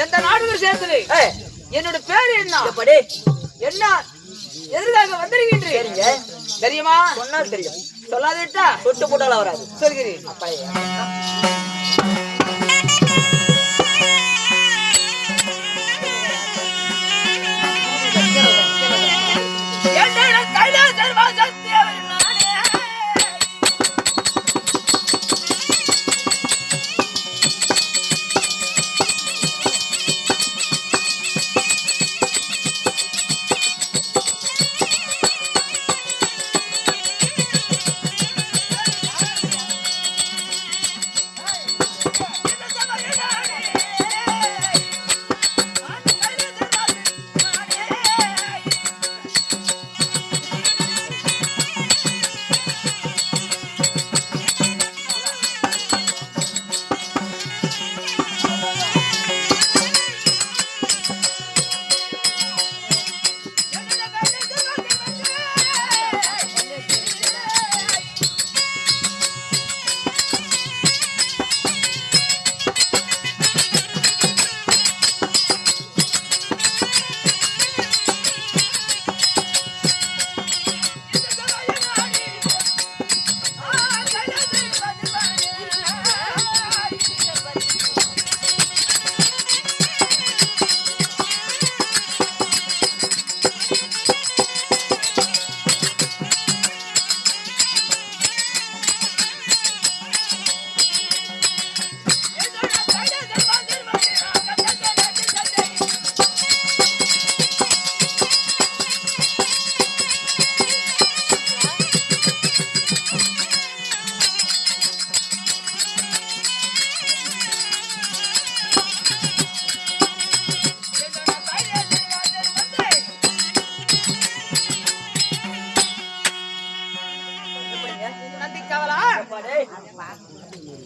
எந்த நாடுகள் சேர்த்து என்னோட பேரு என்ன என்ன எதிர்காக வந்திருக்கின்றீங்க தெரியுமா? சொன்னால் தெரியும், சொல்லாதேட்டா சொட்டு போட்டால வராது. சொல்கிறேன்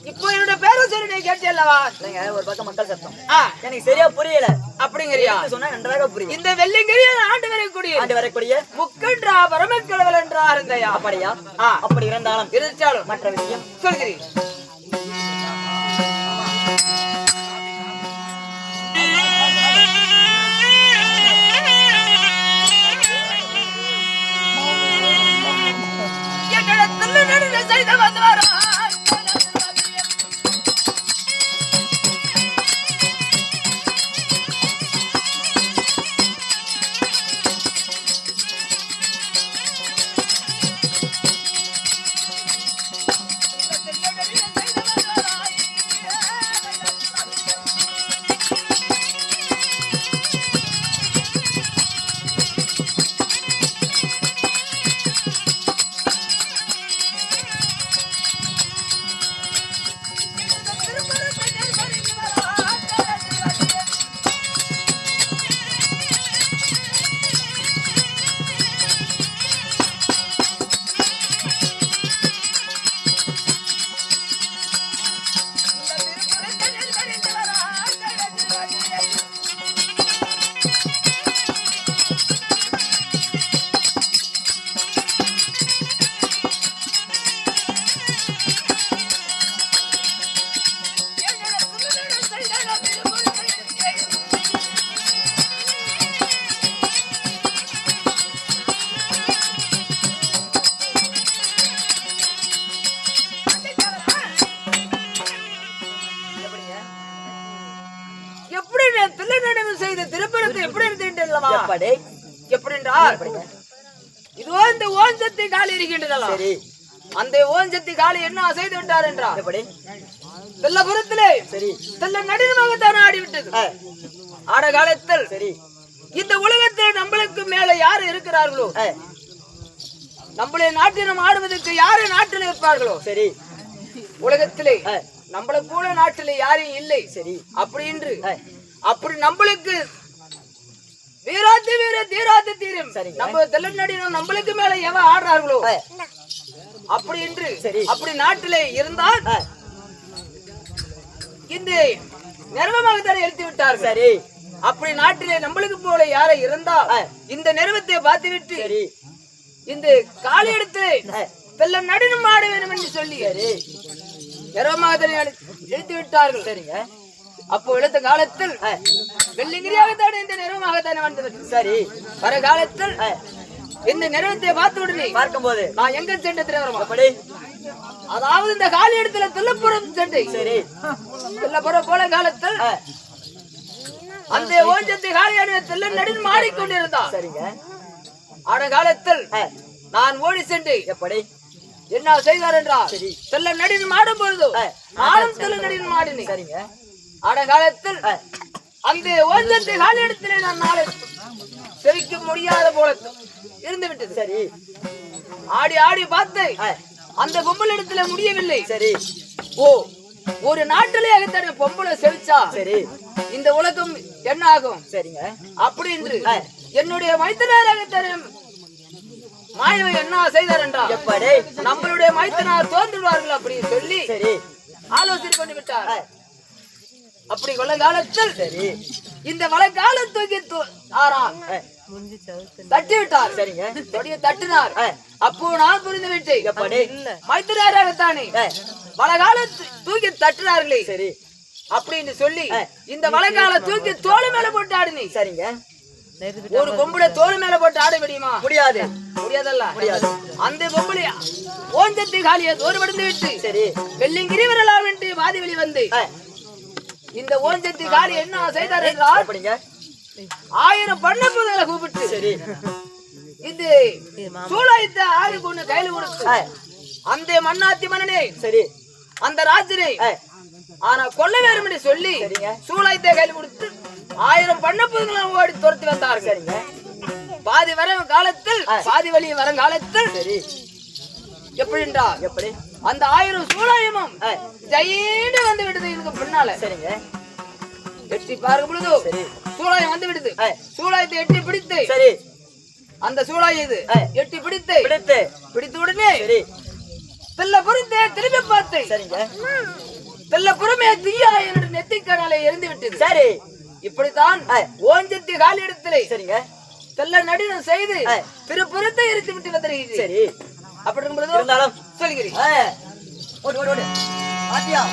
இப்போ என்னோட பேரு சரி நீ கேட்டல்லவா? இல்லங்க, ஒரு பக்கம் மக்கள் சத்தம் எனக்கு சரியா புரியல. அப்படிங்கறியா? சொன்னா நன்றாக புரியும். இந்த வெள்ளிங்கிரியை ஆண்டு வரக்கூடிய முக்கன்றா பரமக்கடவுள் என்றார் இந்தயா. அப்படியா? அப்படி இருந்தாலும் மற்ற விஷயம் சொல்கிறேன். அந்த ஓஞ்சத்தி காலி என்ன செய்து விட்டார் என்றால் தெல்லபுரத்திலே தெல்ல நடினமாகத்தான் ஆடிவிட்டது. ஆட காலத்தில் இந்த உலகத்தில் நம்மளுக்கு மேல யாரு இருக்கிறார்களோ, நம்மளே நாட்டினம் ஆடுவதற்கு யாரு நாட்டில் இருப்பார்களோ, உலகத்திலே நம்மளை போல நாட்டிலே யாரும் இல்லை. அப்படி என்று அப்படி நம்மளுக்கு வீராதி வீர தீராதி தீரும் நம்ம தெலுங்காடினம் நம்மளுக்கு மேல எவ ஆடுறார்களோ அப்படி என்று அப்படி நாட்டிலே இருந்தால் இந்த நிர்வமாக தானே எழுத்து விட்டார். சரி, அப்படி நாட்டிலே நம்மளுக்கு போல யாரை இருந்தால் இந்த நிறுவத்தை பார்த்து விட்டு இந்த காலி எடுத்து வெள்ளம் நடுனும் ஆட வேண்டும் என்று சொல்லி நிர்வமாக தானே எழுத்து விட்டார்கள். சரிங்க. அப்போ எழுத்த காலத்தில் வெள்ளிங்கிரியாகத்தானே இந்த நிறுவனமாகத்தானே வந்தது. சரி, வர காலத்தில் இந்த நிறுவனத்தை பார்த்து உடனே பார்க்கும் போது நான் எங்க சென்று தெரியுமா? அப்படி அதாவது இந்த காலி இடத்துல தில்லப்புறம் சென்று. சரி, தில்லப்புறம் போல காலத்தில் அந்த ஓஞ்சத்தை காலியான தில்ல நடுன்னு மாடிக்கொண்டிருந்தான். சரிங்க. ஆன காலத்தில் நான் ஓடி சென்று எப்படி என்ன செய்தார் என்றால் தில்ல நடுன்னு மாடும் பொழுது நானும் தில்ல நடுன்னு மாடினேன். சரிங்க. ஆன காலத்தில் அந்த ஓஞ்சத்தை காலி இடத்திலே நான் நாளை செவிக்க முடியாத போல இருந்து விட்டது. சரி, ஆடி ஆடி பார்த்து அந்த பொம்பளை இடத்துல முடியவில்லை. சரி, ஓ ஒரு நாட்டிலே அகத்தான பொம்பளை செவிச்சா சரி, இந்த உலகம் என்ன ஆகும்? சரிங்க. அப்படி என்று என்னுடைய மைத்தனார் அகத்தான மாயவை என்ன செய்தார் என்றால் எப்படி நம்மளுடைய மைத்தனார் தோன்றுவார்கள் அப்படி சொல்லி சரி ஆலோசனை பண்ணி விட்டார். அப்படி கொள்ள காலத்தில் சரி இந்த வழக்கால தூக்கி தட்டி விட்டார். சரிங்க. தொடிய தட்டினார். அப்போ நான் புரிந்து விட்டேன். எப்படி மைத்திராகத்தானே வழக்கால தூக்கி தட்டினார்களே. சரி அப்படின்னு சொல்லி இந்த வழக்கால தூக்கி தோல் மேல போட்டு ஆடினி. சரிங்க. ஒரு பொம்பளை தோல் மேல போட்டு ஆட முடியுமா? முடியாது. முடியாதல்ல. முடியாது. அந்த பொம்பளை ஓஞ்சத்தை காலிய தோறு படுத்து விட்டு சரி வெள்ளிங்கிரி வரலாம் என்று வாதி வெளி வந்து இந்த ஓஞ்சத்தை காலி என்ன செய்தார் என்றால் அப்படிங்க 1000 பண்ணப்புகளை கூப்பிட்டு சரி இந்த சூளாயத்தை ஆறு கொண்டு கையில கொடுத்து அந்த மன்னாத்தி மன்னனே சரி அந்த ராஜனை ஆனா கொல்ல வேண்டும் என்று சொல்லி சரிங்க. சூளாயத்தை கையில கொடுத்து 1000 பண்ணப்புகளை ஓடி துரத்தி வந்தார்கள். சரிங்க. பாதி வர காலத்தில் பாதி வழி வர காலத்தில் சரி எப்படி என்றால் எப்படி அந்த 1000 சூளாயமும் ஜெயிண்டு வந்து விடுது இதுக்கு பின்னால. சரிங்க. எட்டி பார்க்கும் பொழுது சரி சூளாயம் வந்து விடுது. சூளாயத்தை எட்டி பிடித்து சரி அந்த சூளாயம் இது எட்டி பிடித்து பிடித்த உடனே சரி தெல்ல பொறுத்தே திரும்பி பார்த்து சரிங்க. தெல்ல புறமே தீயா என்னுடைய நெத்திக்கடலை எரிந்து விட்டது. சரி இப்படித்தான் ஓஞ்சத்தி காலி இடத்திலே சரிங்க தெல்ல நடினம் செய்து திருப்புறத்தை எரித்து விட்டு வந்திருக்கிறது. சரி அப்படி இருக்கும்போது இருந்தாலும் சொல்கிறேன். ஓடு ஓடு ஓடு ஆத்தியா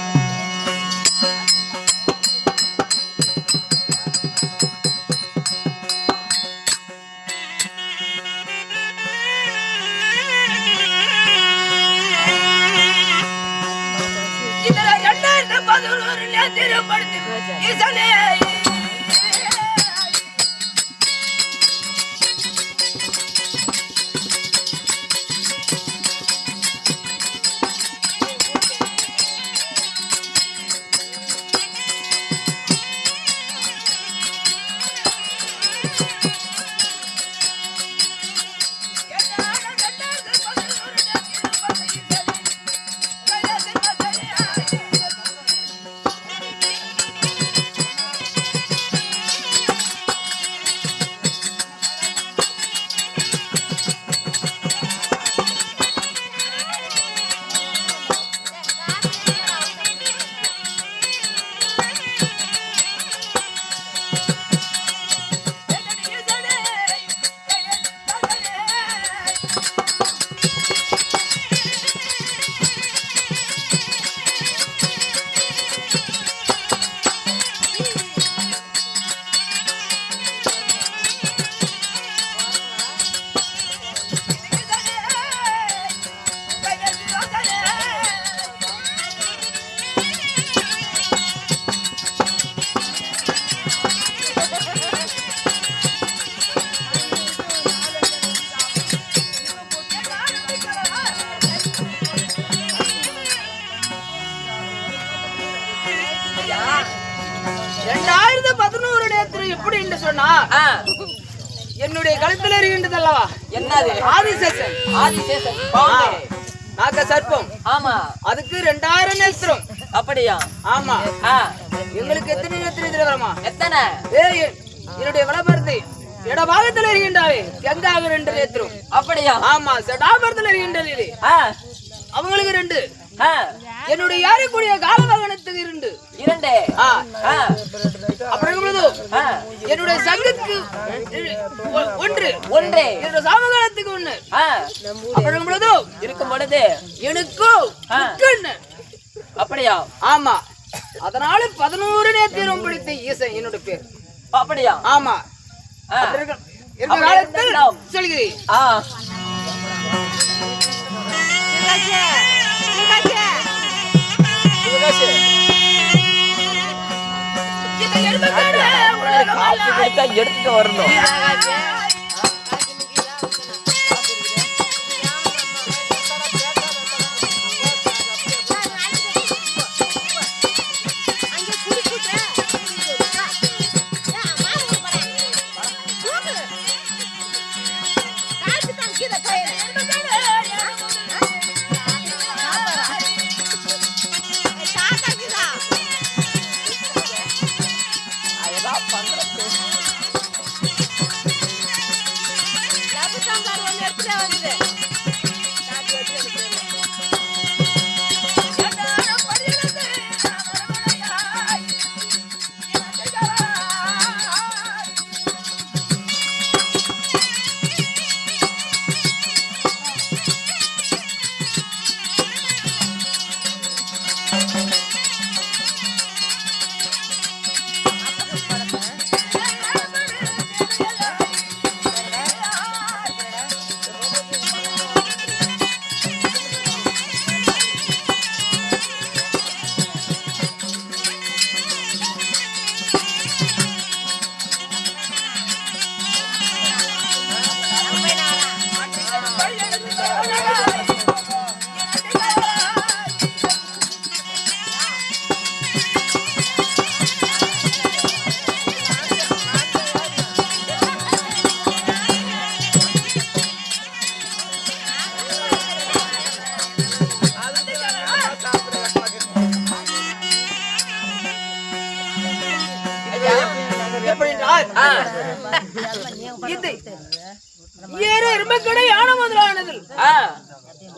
எப்படி என்று சொன்னா என்னுடைய கழுத்துல இருக்கின்றது அல்லவா? என்னது? ஆதிசேஷன். ஆதிசேஷன் நாக சர்ப்பம். ஆமா அதுக்கு 2000 நேத்திரம். அப்படியா? ஆமா. எங்களுக்கு எத்தனை நேத்திரம் தெரியுமா? எத்தனை? என்னுடைய வலப்பரத்தை இடபாகத்துல இருக்கின்றாவே கங்காக 2 நேத்திரம். அப்படியா? ஆமா. சடாபரத்துல இருக்கின்றது அவங்களுக்கு 2. என்னுடைய யாருக்குரிய கால வாகனத்துக்கு 2. 2 அப்புறம் என்னுடைய சங்கத்துக்கு 1 என்னோட சாமகாலத்துக்கு 1 அப்புறம் இருக்கும் பொழுது எனக்கும் அப்படியா? ஆமா, அதனால 11 நேத்திரம் பிடித்த ஈசன் என்னோட பேர். அப்படியா? ஆமா, சொல்கிறேன். எடுத்துட்டு வரணும்.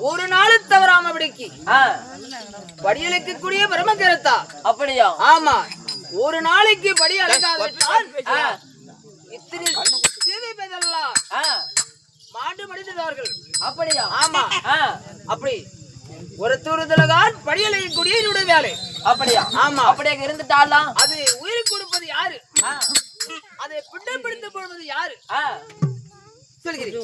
ஒரு நாள் தவறாம விடுக்கி படியலுக்கு கூடிய பிரம்மகரத்தா. அப்படியா? ஆமா, ஒரு நாளைக்கு படி அடக்காவிட்டால் இத்தனை சேவை பெதெல்லாம் மாண்டு மடிந்தார்கள். அப்படியா? ஆமா, அப்படி ஒரு தூரத்துலதான் படியலுக்கு கூடிய என்னுடைய வேலை. அப்படியா? ஆமா, அப்படியே இருந்துட்டாலாம். அது உயிர் கொடுப்பது யாரு? அதை பிண்டப்படுத்த போடுவது யாரு? சொல்கிறேன்.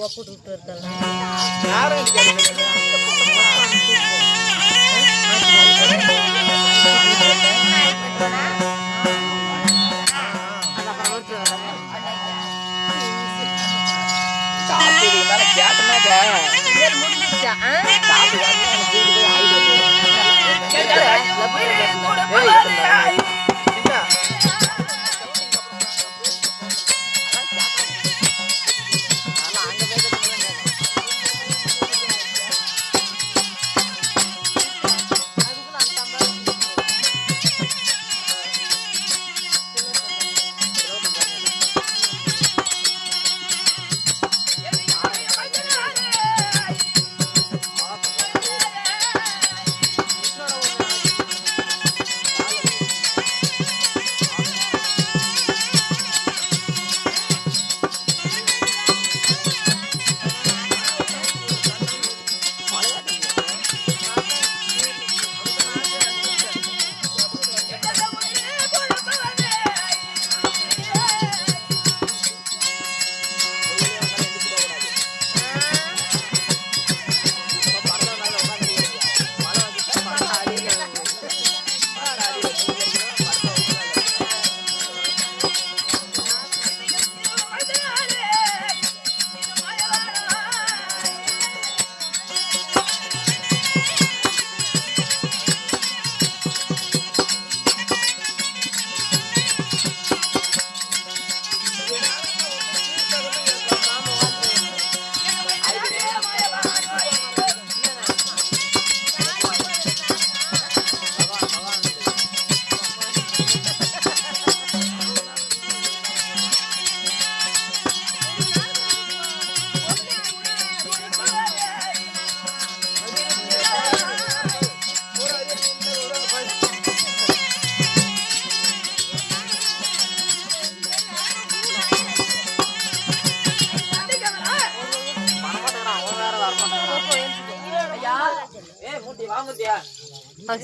வாங்குதியா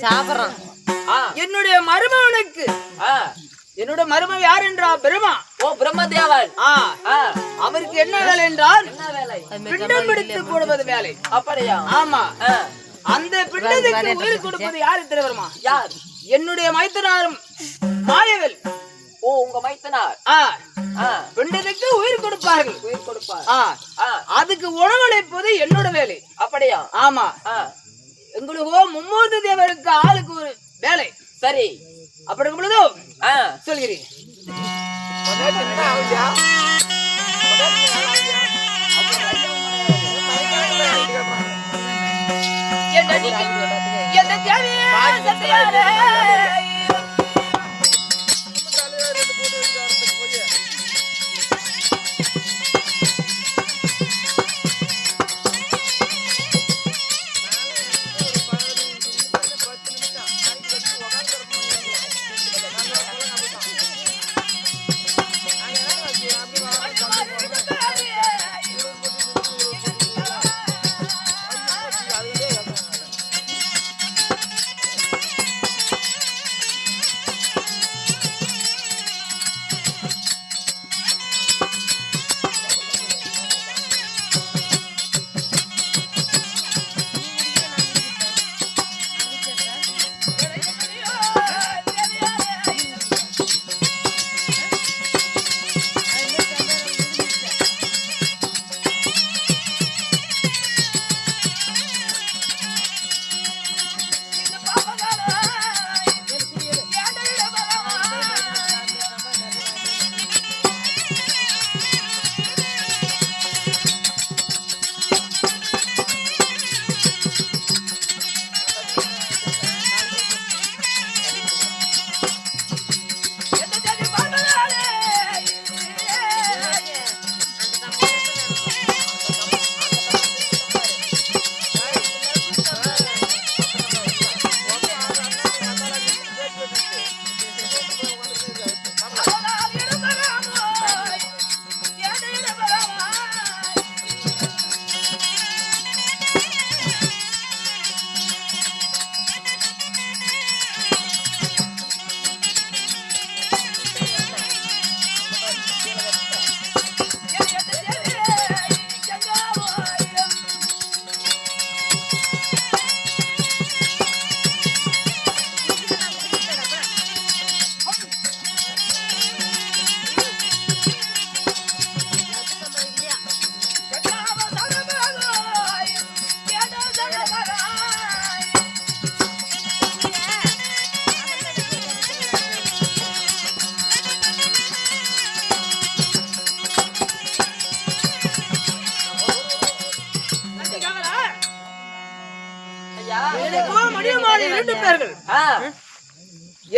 சாப்பிடுறான். என்னுடைய மருமகனுக்கு என்னோட மருமகன் யார் என்றா பிரம்மா. ஓ பிரம்மதேவன். அவருக்கு என்ன வேலை என்றால் என்ன வேலை? பிண்டம் பிடித்து போடுவது வேலை. அப்படியா? ஆமா. அந்த பிண்டத்துக்கு உயிர் கொடுப்பது யாரு தெரியுமா? யார்? என்னுடைய மைத்தனாரும் மாயவல். ஓ உங்க மைத்தனார். பிண்டத்துக்கு உயிர் கொடுப்பார்கள். உயிர் கொடுப்பார். அதுக்கு உணவளிப்பது என்னோட வேலை. அப்படியா? ஆமா. எங்களுக்கோ மும்மூர்த்தி தேவருக்கு ஆளுக்கு ஒரு வேலை. சரி. அப்படி இருக்கும் பொழுதோ சொல்கிறேன்.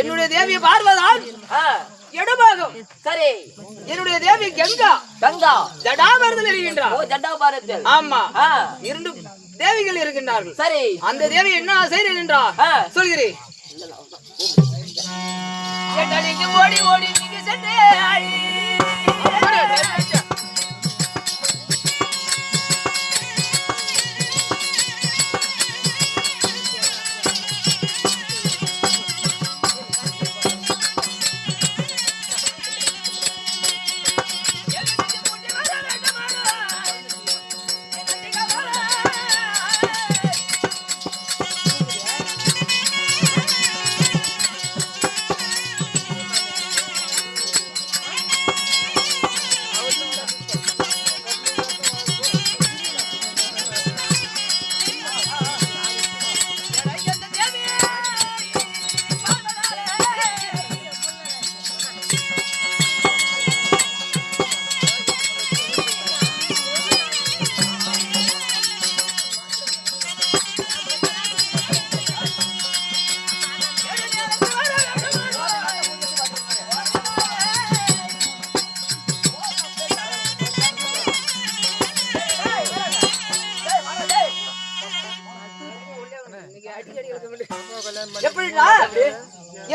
என்னுடைய தேவி பார்வதான் இடபாகம். சரி. என்னுடைய தேவி கங்கா. கங்கா ஜடாபாரத்தில் இருக்கின்றார். ஓ ஜடாபாரத்தில். ஆமா. இரண்டு தேவிகள் இருக்கின்றார்கள். சரி. அந்த தேவி என்ன செய்கிறேன் என்றார் சொல்கிறேன். ஓடி ஓடி நீங்க சென்று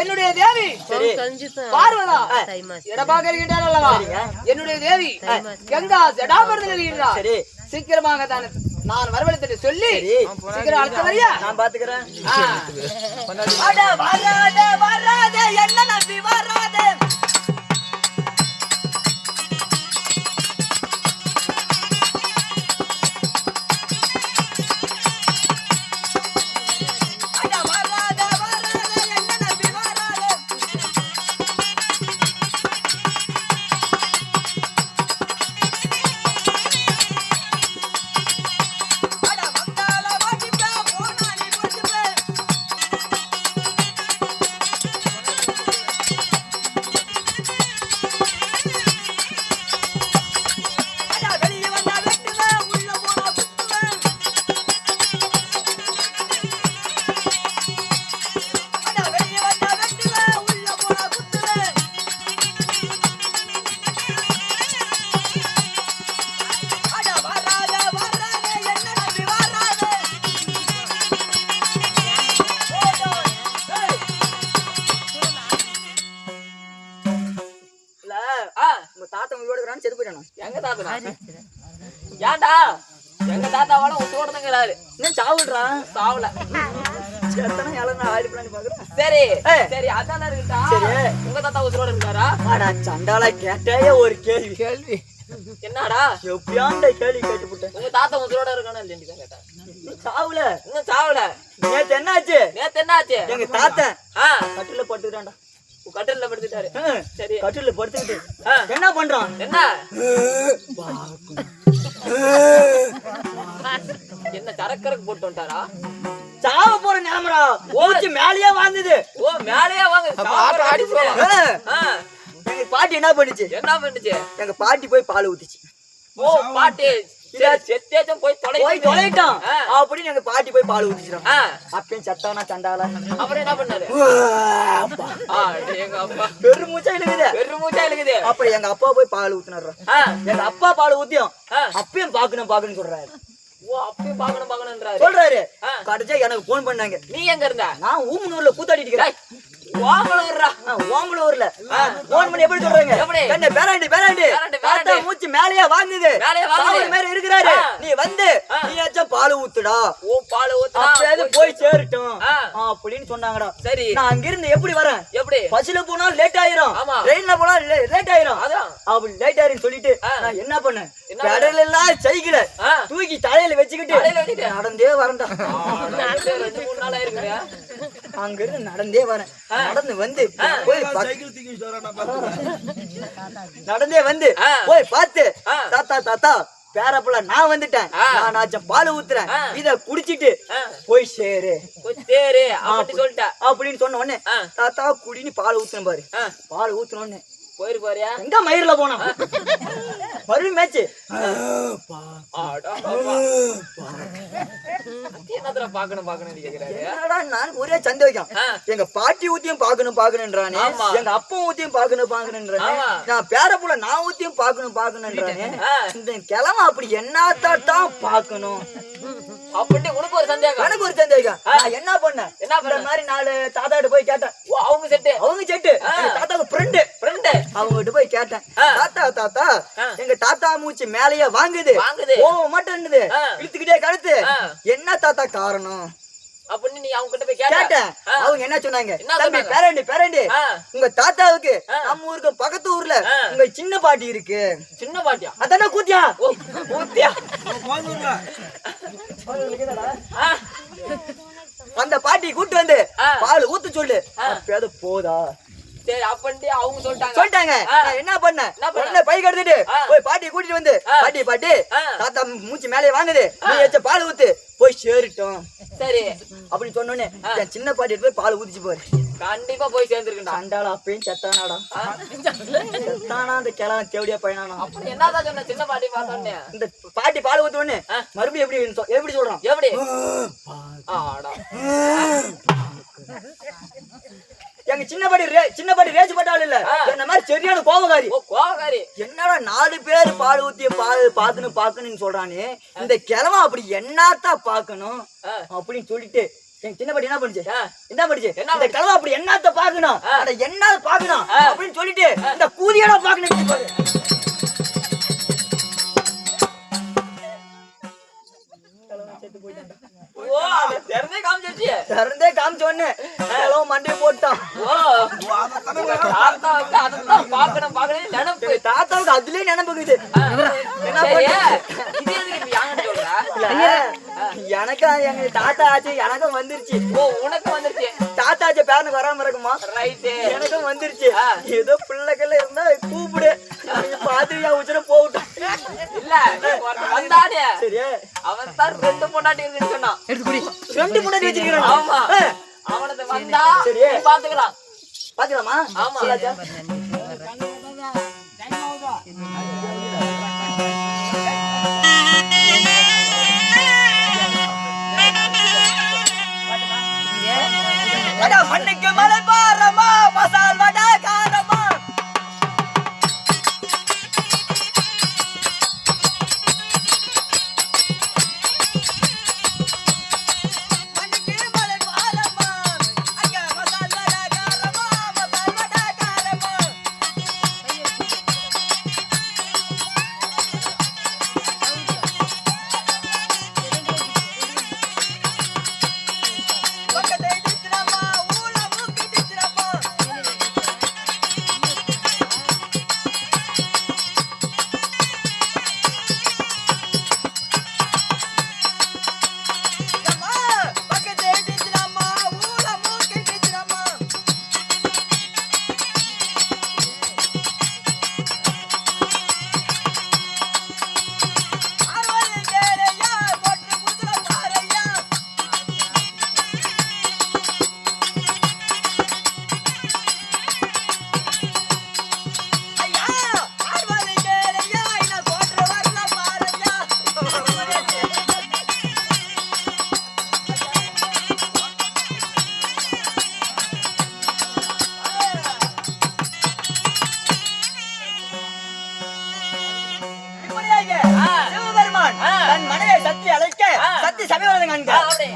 என்னுடைய தேவி பார்வதா இடமாக இருக்கின்றார் அல்லவா? என்னுடைய தேவி கங்கா ஜடாபாரத்தில் இருக்கின்றார். சீக்கிரமாக தான் நான் வரவழைத்து சொல்லி சீக்கிரம் அடுத்த வரியா நான் பாத்துக்கிறேன். வராதே என்ன நம்பி வராதே செத்து போயிட்டானா? எங்க தாத்தா ஏன்டா எங்க தாத்தாவோட உத்தோட தங்கிறாரு இன்னும் சாவுடுறா. சாவல செத்தனா எல்லாம் நான் ஆயிடு பண்ணி பாக்குறேன். சரி சரி அதான் இருக்கா உங்க தாத்தா உத்தரோட இருக்காரா? ஆடா சண்டால கேட்டே ஒரு கேள்வி என்னடா எப்பயாண்ட கேள்வி கேட்டு போட்டேன். உங்க தாத்தா உத்தரோட இருக்கானு இல்லைன்னு கேட்டா சாவுல இன்னும் சாவல. நேத்து என்னாச்சு? நேத்து என்னாச்சு? எங்க தாத்தா ஆ கட்டில படுத்துட்டான்டா. கட்டில படுத்துட்டாரு. சரி கட்டில படுத்துக்கிட்டு என்ன பண்றான்? என்ன என்ன சரக்கருக்கு போட்டு வந்துட்டாரா? சாவ போற நிலமரா ஓச்சு மேலேயே வாழ்ந்தது. ஓ மேலேயே வாங்க எங்க பாட்டி என்ன பண்ணுச்சு? என்ன பண்ணுச்சு? எங்க பாட்டி போய் பால் ஊத்துச்சு. ஓ பாட்டி செத்தேச்சும் போய் தொலைட்டான் அப்படின்னு எங்க பாட்டி போய் பால் ஊத்திச்சிடும். அப்பயும் சட்டானா சண்டால அப்புறம் என்ன பண்ணாரு? எங்க அப்பா பெருமூச்சா இழுக்குது பெருமூச்சா இழுக்குது. அப்புறம் எங்க அப்பா போய் பால் ஊத்துனாரு. எங்க அப்பா பால் ஊத்தியும் அப்பயும் பாக்கணும் சொல்றாரு. ஓ அப்பயும் பாக்கணும்ன்றாரு சொல்றாரு. கடைசியா எனக்கு போன் பண்ணாங்க. நீ எங்க இருந்த? நான் ஊமனூர்ல கூத்தாடிட்டு இருக்கிறேன். ஓமலூர்ல போன் பண்ணி எப்படி சொல்றாங்க? என்ன பேராண்டி தாத்தா மூச்சு மேலேயே வாங்குது மாதிரி இருக்கிறாரு. நீ வந்து நீயாச்சும் பால் ஊத்துடா. ஓ பால் ஊத்துனா போய் சேரட்டும் அப்படின்னு சொன்னாங்கடா. சரி நான் அங்கிருந்து எப்படி வரேன்? எப்படி பஸ்ல போனா லேட் ஆயிரும், ட்ரெயின்ல போனா லேட் ஆயிரும். அப்படி லேட் ஆயிரும் சொல்லிட்டு நான் என்ன பண்ணேன்? கடல் எல்லாம் சைக்கிள தூக்கி தலையில வச்சுக்கிட்டு நடந்தே வரேன்டா. 2-3 நாள் ஆயிருக்குங்க. அங்க இருந்து நடந்தே வரேன். நடந்து வந்து போய் நடந்தே வந்து போய் பார்த்து தாத்தா பேரப்புல நான் வந்துட்டேன், நான் பால் ஊத்துறேன், இத குடிச்சிட்டு போய் சேரு அப்படின்னு சொன்ன உடனே தாத்தா குடின்னு பால் ஊத்துறேன் பாரு. பால் ஊத்துனோன்னு போயிரு பாரியா எங்க மயிர்ல போனா மறுபடியும் மேட்ச் நான் ஒரே சந்தேகம். எங்க பாட்டி ஊத்தியும் பாக்கணும்ன்றானே, எங்க அப்பா ஊத்தியும் பாக்கணும்ன்றானே, நான் பேரப்புல நான் ஊத்தியும் பாக்கணும்ன்றானே. இந்த கிழமை அப்படி என்னத்தான் பாக்கணும் அப்படின்னு உனக்கு ஒரு சந்தேகம்? எனக்கு ஒரு சந்தேகம். நான் என்ன பண்ணேன்? இந்த மாதிரி 4 தாத்தாட்ட போய் கேட்டேன். அவங்க செட்டு தாத்தாவுக்கு ஃப்ரெண்டு அவங்க கிட்ட போய் கேட்டேன். தாத்தா எங்க தாத்தா மூச்சு மேலேயே வாங்குது போக மாட்டேன்னுது, இழுத்துக்கிட்டே கழுத்து, என்ன தாத்தா காரணம் அப்படின்னு நீ அவங்க கிட்ட போய் கேட்டேன். அவங்க என்ன சொன்னாங்க? தம்பி பேரண்டி உங்க தாத்தாவுக்கு நம்ம ஊருக்கு பக்கத்து ஊர்ல உங்க சின்ன பாட்டி இருக்கு. சின்ன பாட்டியா? அதானே கூத்தியா அந்த பாட்டி கூட்டு வந்து பால் ஊத்து சொல்லு. அப்பயாவது போதா? சரி அப்படியே அவங்க சொல்லிட்டாங்க. என்ன பண்ண உடனே பை கடுத்துட்டு போய் பாட்டியை கூட்டிட்டு வந்து பாட்டி தாத்தா மூச்சு மேலே வாங்குது, நீ வச்ச பால் ஊத்து போய் சேரிட்டோம். சரி அப்படின்னு சொன்னோன்னே என் சின்ன பாட்டி போய் பால் ஊத்திச்சு போரு. கண்டிப்பா போய் சேர்ந்துருக்கா. அண்டாளா அப்பயும் செத்தானாடா. செத்தானா அந்த கிழமை தேவடியா பையனானா. அப்படி என்னதான் சொன்ன? சின்ன பாட்டி பார்த்தோன்னே இந்த பாட்டி பால் ஊத்துவோன்னு மறுபடியும் எப்படி சொல்றான்? எப்படி? எங்க சின்ன பாட்டி ரேஜ் பட்டாள் இல்ல, இந்த மாதிரி சரியான கோபக்காரி. என்னடா 4 பேர் பால் ஊத்திய பாக்கணும்னு சொல்றானே, இந்த கிழமை அப்படி என்னத்தான் பாக்கணும் அப்படின்னு சொல்லிட்டு எங்க சின்ன பாட்டி என்ன பண்ணுச்சு? இந்த கிழமை அப்படி என்னத்த பாக்கணும், என்ன பாக்கணும் அப்படின்னு சொல்லிட்டு இந்த கூதியடா பாக்கணும். நினைப்பு. தாத்தாவுக்கு அதுலயே நினைப்புக்குது. என்ன சரி, பண்றது? இது எதுக்கு இப்ப யாங்கிட்ட சொல்ற? இல்ல, எனக்கும் எங்க தாத்தா ஆச்சு, எனக்கும் வந்துருச்சு. ஓ, உனக்கு வந்துருச்சு. தாத்தா ஆச்சு பேரனுக்கு வராம இருக்குமா? ரைட்டு. எனக்கும் வந்துருச்சு. ஏதோ பிள்ளைகள் இருந்தா கூப்பிடு, பாத்திரியா உச்சர போகட்டும். இல்ல, இப்ப ஒருத்தன் வந்தானே, சரி, அவன் தான் 2 பொண்டாட்டி இருக்குன்னு சொன்னான். 2 முன்னாடி வச்சிருக்கிறேன். ஆமா. அவனது வந்தா சரி. நீ பாத்துக்கலாம். பாத்துக்கலாமா? ஆமா. சொல்லாச்சா? மண்ணுக்கு மலை பாரமா, மசால் வடை காரமா. மண்ணுக்கு மலை பாரமா, அங்க மசால் வடை காரமா, மசால் வடை காரமா. பக்கத்தை இடிச்சிரமா, ஊழ மூக்கி இடிச்சிரமா. அம்மா, பக்கத்தை இடிச்சிரமா, ஊழ மூக்கி இடிச்சிரமா. ஆர்வலி கேளையா, கொட்டு முதுல பாறையா. ஐயா, ஆர்வலி கேளையா, இன கொட்டு வரல பாறையா. இப்படியாக சிவபெருமான் தன் மனைவியை சத்தி அழைக்க சத்தி சமயம் அப்படி.